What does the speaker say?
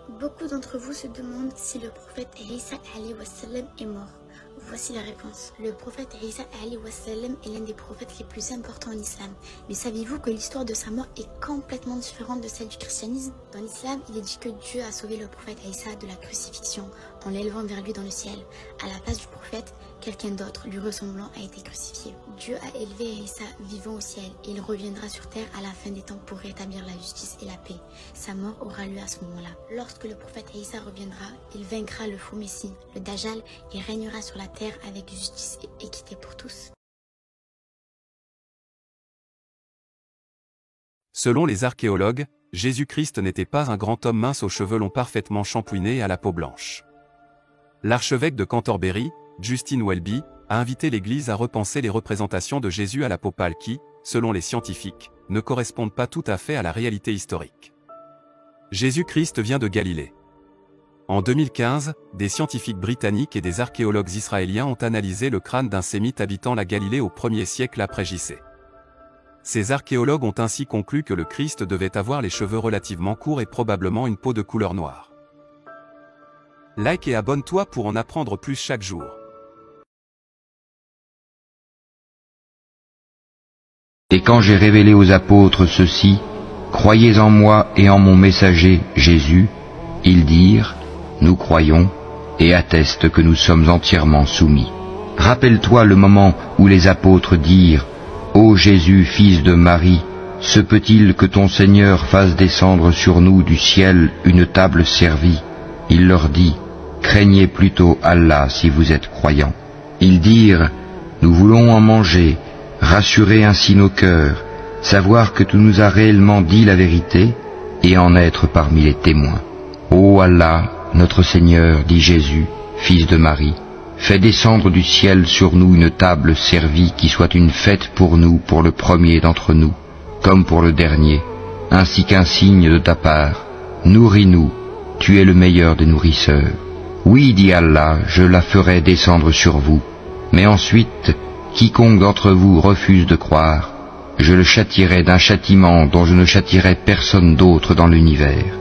Beaucoup d'entre vous se demandent si le prophète Isa est mort. Voici la réponse. Le prophète Isa est l'un des prophètes les plus importants en islam. Mais saviez-vous que l'histoire de sa mort est complètement différente de celle du christianisme? Dans l'islam, il est dit que Dieu a sauvé le prophète Isa de la crucifixion en l'élevant vers lui dans le ciel. À la place du prophète, quelqu'un d'autre, lui ressemblant, a été crucifié. Dieu a élevé Isa vivant au ciel et il reviendra sur terre à la fin des temps pour rétablir la justice et la paix. Sa mort aura lieu à ce moment-là. Lorsque le prophète Isa reviendra, il vaincra le faux messie, le Dajjal, et régnera sur la terre avec justice et équité pour tous. Selon les archéologues, Jésus-Christ n'était pas un grand homme mince aux cheveux longs parfaitement shampouinés et à la peau blanche. L'archevêque de Canterbury, Justin Welby, a invité l'Église à repenser les représentations de Jésus à la peau pâle qui, selon les scientifiques, ne correspondent pas tout à fait à la réalité historique. Jésus-Christ vient de Galilée. En 2015, des scientifiques britanniques et des archéologues israéliens ont analysé le crâne d'un sémite habitant la Galilée au 1er siècle après J.C. Ces archéologues ont ainsi conclu que le Christ devait avoir les cheveux relativement courts et probablement une peau de couleur noire. Like et abonne-toi pour en apprendre plus chaque jour. Et quand j'ai révélé aux apôtres ceci, croyez en moi et en mon messager Jésus, ils dirent, nous croyons, et attestent que nous sommes entièrement soumis. Rappelle-toi le moment où les apôtres dirent, ô Jésus, fils de Marie, se peut-il que ton Seigneur fasse descendre sur nous du ciel une table servie? Il leur dit, craignez plutôt Allah si vous êtes croyants. Ils dirent, nous voulons en manger, rassurer ainsi nos cœurs, savoir que tu nous as réellement dit la vérité, et en être parmi les témoins. Ô Allah, notre Seigneur, dit Jésus, fils de Marie, fais descendre du ciel sur nous une table servie qui soit une fête pour nous, pour le premier d'entre nous, comme pour le dernier, ainsi qu'un signe de ta part. Nourris-nous, tu es le meilleur des nourrisseurs. Oui, dit Allah, je la ferai descendre sur vous. Mais ensuite, quiconque d'entre vous refuse de croire, je le châtierai d'un châtiment dont je ne châtierai personne d'autre dans l'univers.